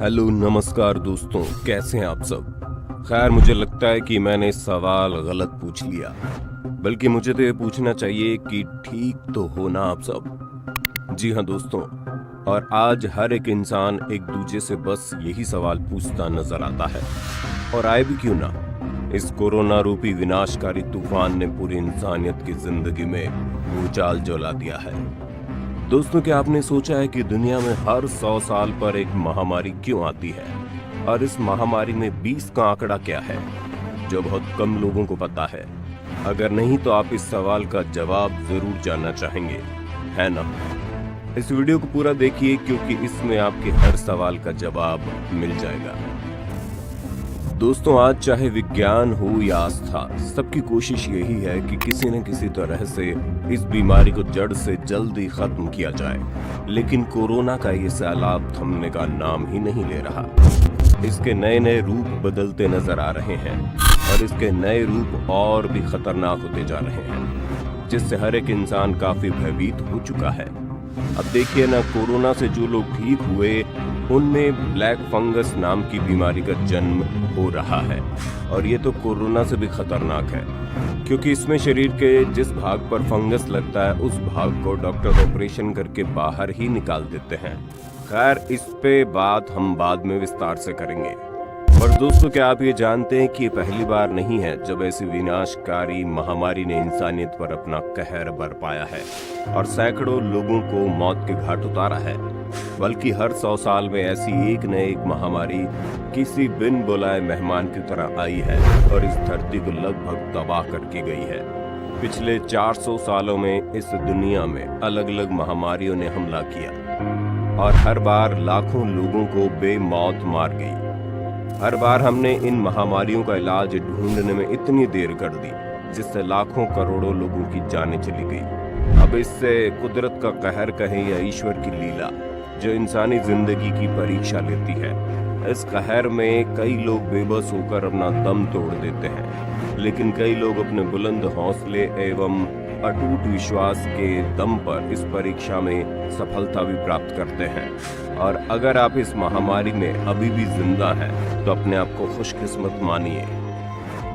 Hello नमस्कार दोस्तों, कैसे हैं आप सब। खैर मुझे लगता है कि मैंने सवाल गलत पूछ लिया, बल्कि मुझे तो ये पूछना चाहिए कि ठीक तो हो ना आप सब। जी हाँ दोस्तों, और आज हर एक इंसान एक दूसरे से बस यही सवाल पूछता नजर आता है, और आए भी क्यों ना। इस कोरोना रूपी विनाशकारी तूफान ने पूरी इंसानियत की जिंदगी में भूचाल जला दिया है। दोस्तों, क्या आपने सोचा है कि दुनिया में हर 100 साल पर एक महामारी क्यों आती है, और इस महामारी में 20 का आंकड़ा क्या है, जो बहुत कम लोगों को पता है। अगर नहीं तो आप इस सवाल का जवाब जरूर जानना चाहेंगे, है ना। इस वीडियो को पूरा देखिए, क्योंकि इसमें आपके हर सवाल का जवाब मिल जाएगा। दोस्तों, आज चाहे विज्ञान हो या आस्था, सबकी कोशिश यही है कि किसी न किसी तरह से इस बीमारी को जड़ से जल्दी खत्म किया जाए। लेकिन कोरोना का ये सैलाब थमने का नाम ही नहीं ले रहा। इसके नए नए रूप बदलते नजर आ रहे हैं, और इसके नए रूप और भी खतरनाक होते जा रहे हैं, जिससे हर एक इंसान काफी भयभीत हो चुका है। अब देखिए ना, कोरोना से जो लोग ठीक हुए उनमें ब्लैक फंगस नाम की बीमारी का जन्म हो रहा है, और ये तो कोरोना से भी खतरनाक है, क्योंकि इसमें शरीर के जिस भाग पर फंगस लगता है उस भाग को डॉक्टर ऑपरेशन करके बाहर ही निकाल देते हैं। खैर, इस पे बात हम बाद में विस्तार से करेंगे। और दोस्तों, क्या आप ये जानते हैं कि ये पहली बार नहीं है जब ऐसी विनाशकारी महामारी ने इंसानियत पर अपना कहर बरपाया है और सैकड़ों लोगों को मौत के घाट उतारा है, बल्कि हर 100 साल में ऐसी एक न एक महामारी किसी बिन बुलाए मेहमान की तरह आई है और इस धरती को लगभग तबाह करके गई है। पिछले 400 सालों में इस दुनिया में अलग अलग महामारियों ने हमला किया, और हर बार लाखों लोगों को बेमौत मार गई। हर बार हमने इन महामारियों का इलाज ढूंढने में इतनी देर कर दी, जिससे लाखों करोड़ों लोगों की जानें चली गई। अब इससे कुदरत का कहर कहें या ईश्वर की लीला, जो इंसानी जिंदगी की परीक्षा लेती है, इस कहर में कई लोग बेबस होकर अपना दम तोड़ देते हैं, लेकिन कई लोग अपने बुलंद हौसले एवं अटूट विश्वास के दम पर इस परीक्षा में सफलता भी प्राप्त करते हैं। और अगर आप इस महामारी में अभी भी जिंदा हैं, तो अपने आप को खुशकिस्मत मानिए।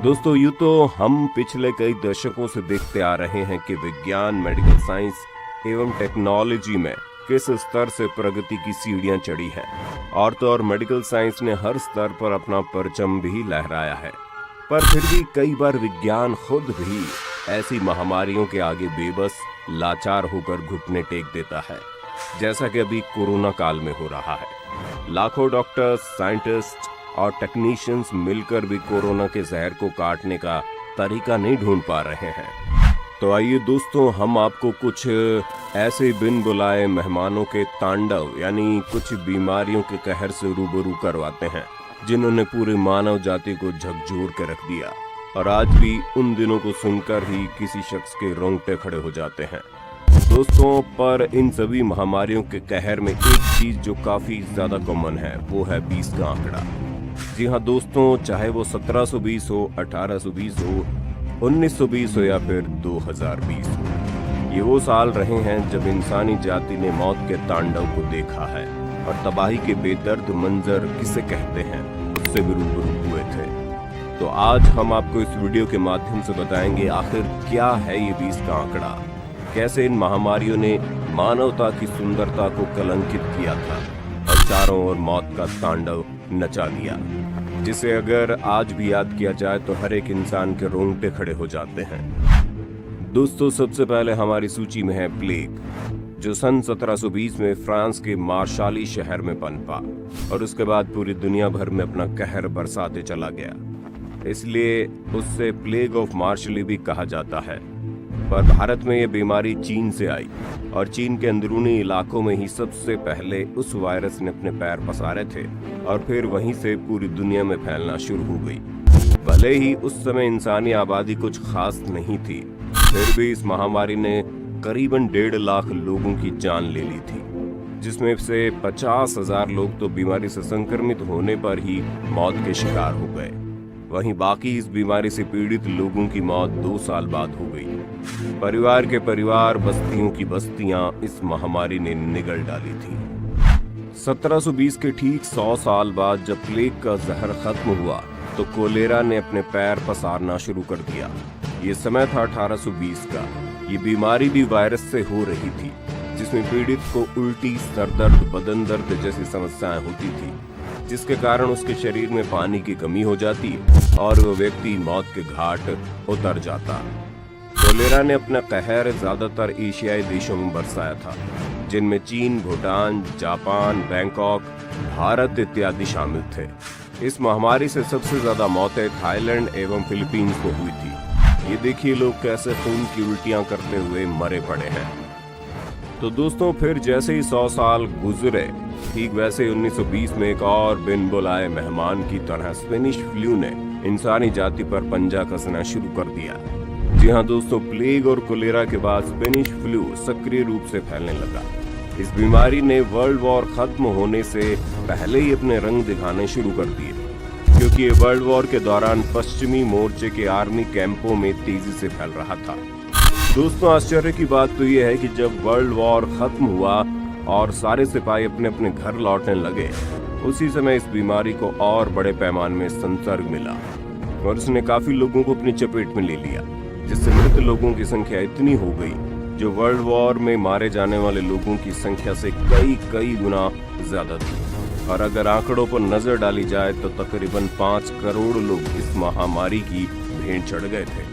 दोस्तों, यूं तो हम पिछले कई दशकों से देखते आ रहे हैं कि विज्ञान, मेडिकल साइंस एवं टेक्नोलॉजी में किस स्तर से प्रगति की सीढ़ियां चढ़ी है, और तो और मेडिकल साइंस ने हर स्तर पर अपना परचम भी लहराया है। पर फिर भी कई बार विज्ञान खुद भी ऐसी महामारियों के आगे बेबस लाचार होकर घुटने टेक देता है, जैसा कि अभी कोरोना काल में हो रहा है। लाखों डॉक्टर्स, साइंटिस्ट और टेक्नीशियंस मिलकर भी कोरोना के जहर को काटने का तरीका नहीं ढूंढ पा रहे हैं। तो आइए दोस्तों, हम आपको कुछ ऐसे बिन बुलाए मेहमानों के तांडव यानी कुछ बीमारियों के कहर से रूबरू करवाते हैं, जिन्होंने पूरी मानव जाति को झकझोर के रख दिया, और आज भी उन दिनों को सुनकर ही किसी शख्स के रोंगटे खड़े हो जाते हैं। दोस्तों, पर इन सभी महामारियों के कहर में एक चीज जो काफी ज्यादा कॉमन है, वो है 20 का आंकड़ा। जी हाँ दोस्तों, चाहे वो 1720 हो, 1820 हो, 1920 हो या फिर 2020 हो, ये वो साल रहे हैं जब इंसानी जाति ने मौत के तांडव को देखा है, और तबाही के बेदर्द मंजर किसे कहते हैं उससे भी रूबरू हुए थे। तो आज हम आपको इस वीडियो के माध्यम से बताएंगे आखिर क्या है ये 20 का आंकड़ा, कैसे इन महामारियों ने मानवता की सुंदरता को कलंकित किया था और चारों ओर मौत का तांडव नचा दिया, जिसे अगर आज भी याद किया जाए तो हर एक इंसान के रोंगटे खड़े हो जाते हैं। दोस्तों, सबसे पहले हमारी सूची में है प्लेग, जो सन 1720 में फ्रांस के मार्शाली शहर में पनपा और उसके बाद पूरी दुनिया भर में अपना कहर बरसाते चला गया। इसलिए उससे प्लेग ऑफ मार्शली भी कहा जाता है। पर भारत में ये बीमारी चीन से आई, और चीन के अंदरूनी इलाकों में ही सबसे पहले उस वायरस ने अपने पैर पसारे थे, और फिर वहीं से पूरी दुनिया में फैलना शुरू हो गई। भले ही उस समय इंसानी आबादी कुछ खास नहीं थी, फिर भी इस महामारी ने करीबन 1.5 लाख लोगों की जान ले ली थी, जिसमें से 50,000 लोग तो बीमारी से संक्रमित होने पर ही मौत के शिकार हो गए। वहीं बाकी इस बीमारी से पीड़ित लोगों की मौत 2 साल बाद हो गई। परिवार के परिवार, बस्तियों की बस्तियां इस महामारी ने निगल डाली थी। 1720 के ठीक 100 साल बाद जब प्लेग का जहर खत्म हुआ तो कोलेरा ने अपने पैर पसारना शुरू कर दिया। ये समय था 1820 का। ये बीमारी भी वायरस से हो रही थी, जिसमें पीड़ित को उल्टी, सरदर्द, बदन दर्द जैसी समस्याएं होती थी, जिसके कारण उसके शरीर में पानी की कमी हो जाती और वो व्यक्ति मौत के घाट उतर जाता। कोलेरा ने अपना कहर ज्यादातर एशियाई देशों में बरसाया था, जिनमें चीन, भूटान, जापान, बैंकॉक, भारत इत्यादि शामिल थे। इस महामारी से सबसे ज्यादा मौतें थाईलैंड एवं फिलीपींस में हुई थी। ये देखिए लोग कैसे खून की उल्टियां करते हुए मरे पड़े हैं। तो दोस्तों फिर जैसे ही 100 साल गुजरे, ठीक वैसे 1920 में एक और बिन बुलाए मेहमान की तरह स्पेनिश फ्लू ने इंसानी जाति पर पंजा कसना शुरू कर दिया। जी हाँ दोस्तों, प्लेग और कोलेरा के बाद स्पेनिश फ्लू सक्रिय रूप से फैलने लगा। इस बीमारी ने वर्ल्ड वॉर खत्म होने से पहले ही अपने रंग दिखाने शुरू कर दिए, क्योंकि ये वर्ल्ड वॉर के दौरान पश्चिमी मोर्चे के आर्मी कैंपों में तेजी से फैल रहा था। दोस्तों आश्चर्य की बात तो यह है कि जब वर्ल्ड वॉर खत्म हुआ और सारे सिपाही अपने अपने घर लौटने लगे, उसी समय इस बीमारी को और बड़े पैमाने में संसर्ग मिला और उसने काफी लोगों को अपनी चपेट में ले लिया, जिससे मृत लोगों की संख्या इतनी हो गई जो वर्ल्ड वॉर में मारे जाने वाले लोगों की संख्या से कई गुना ज्यादा थी। और अगर आंकड़ों पर नजर डाली जाए तो तकरीबन 5 करोड़ लोग इस महामारी की भेंट चढ़ गए थे।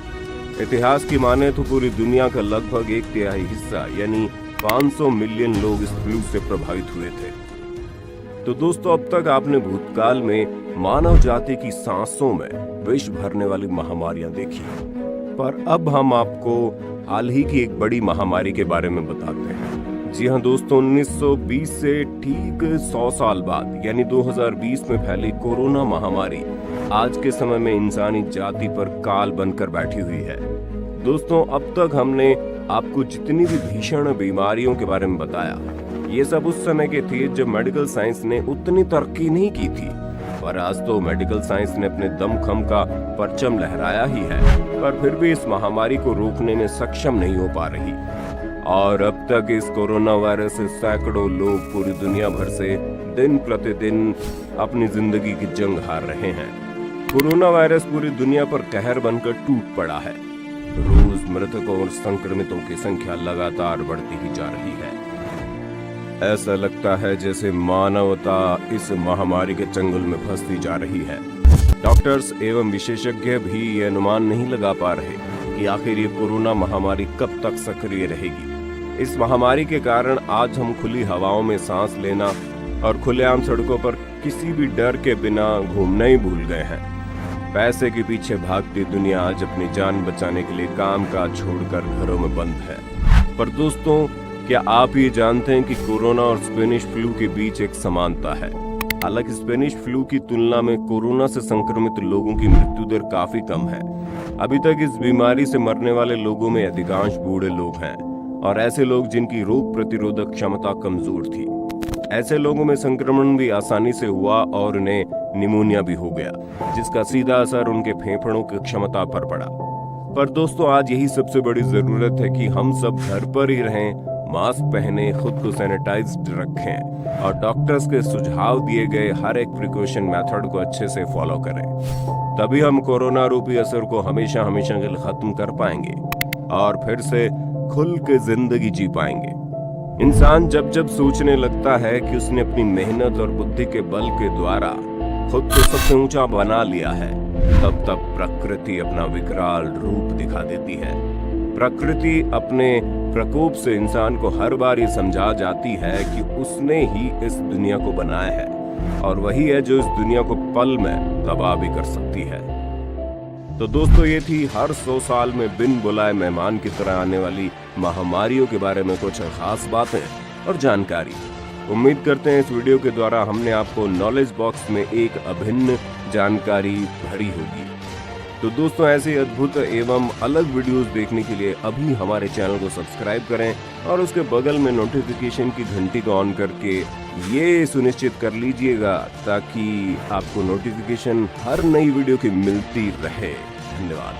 इतिहास की माने तो पूरी दुनिया का लगभग 1/3 हिस्सा यानी 500 मिलियन लोग इस फ्लू से प्रभावित हुए थे। तो दोस्तों अब तक आपने भूतकाल में मानव जाति की सांसों में विष भरने वाली महामारियां देखी, पर अब हम आपको हाल ही की एक बड़ी महामारी के बारे में बताते हैं। जी हाँ दोस्तों, 1920 से ठीक 100 साल बाद यानी 2020 में फैली कोरोना महामारी आज के समय में इंसानी जाति पर काल बनकर बैठी हुई है। दोस्तों अब तक हमने आपको जितनी भी भीषण बीमारियों के बारे में बताया, ये सब उस समय के थे जब मेडिकल साइंस ने उतनी तरक्की नहीं की थी। पर आज तो मेडिकल साइंस ने अपने दमखम का परचम लहराया ही है, पर फिर भी इस महामारी को रोकने में सक्षम नहीं हो पा रही। और अब तक इस कोरोना वायरस से सैकड़ों लोग पूरी दुनिया भर से दिन प्रतिदिन अपनी जिंदगी की जंग हार रहे हैं। कोरोना वायरस पूरी दुनिया पर कहर बनकर टूट पड़ा है। रोज मृतकों और संक्रमितों की संख्या लगातार बढ़ती ही जा रही है। ऐसा लगता है जैसे मानवता इस महामारी के चंगुल में फंसती जा रही है। डॉक्टर्स एवं विशेषज्ञ भी ये अनुमान नहीं लगा पा रहे कि आखिर ये कोरोना महामारी कब तक सक्रिय रहेगी। इस महामारी के कारण आज हम खुली हवाओं में सांस लेना और खुलेआम सड़कों पर किसी भी डर के बिना घूमना ही भूल गए हैं। पैसे के पीछे भागती दुनिया आज अपनी जान बचाने के लिए काम काज छोड़कर घरों में बंद है। पर दोस्तों क्या आप ये जानते हैं कि कोरोना और स्पेनिश फ्लू के बीच एक समानता है। हालांकि स्पेनिश फ्लू की तुलना में कोरोना से संक्रमित लोगों की मृत्यु दर काफी कम है। अभी तक इस बीमारी से मरने वाले लोगों में अधिकांश बूढ़े लोग हैं और ऐसे लोग जिनकी रोग प्रतिरोधक क्षमता कमजोर थी। ऐसे लोगों में संक्रमण भी आसानी से हुआ और उन्हें निमोनिया भी हो गया, जिसका सीधा असर उनके फेफड़ों की क्षमता पर पड़ा। पर दोस्तों आज यही सबसे बड़ी जरूरत है कि हम सब घर पर ही रहें, मास्क पहने, खुद को सैनिटाइज्ड रखें और डॉक्टर्स के सुझाव दिए गए हर एक प्रिकॉशन मेथड को अच्छे से फॉलो करें। तभी हम कोरोना रूपी असर को हमेशा के लिए खत्म कर पाएंगे और फिर से खुल के जिंदगी जी पाएंगे। इंसान जब जब सोचने लगता है कि उसने अपनी मेहनत और बुद्धि के बल के द्वारा खुद को सबसे ऊंचा बना लिया है, तब तब प्रकृति अपना विकराल रूप दिखा देती है। प्रकृति अपने प्रकोप से इंसान को हर बार ये समझा जाती है कि उसने ही इस दुनिया को बनाया है और वही है जो इस दुनिया को पल में तबाह भी कर सकती है। तो दोस्तों ये थी हर 100 साल में बिन बुलाए मेहमान की तरह आने वाली महामारियों के बारे में कुछ खास बातें और जानकारी। उम्मीद करते हैं इस वीडियो के द्वारा हमने आपको नॉलेज बॉक्स में एक अभिन्न जानकारी भरी होगी। तो दोस्तों ऐसे अद्भुत एवं अलग वीडियोस देखने के लिए अभी हमारे चैनल को सब्सक्राइब करें और उसके बगल में नोटिफिकेशन की घंटी को ऑन करके ये सुनिश्चित कर लीजिएगा ताकि आपको नोटिफिकेशन हर नई वीडियो की मिलती रहे। धन्यवाद।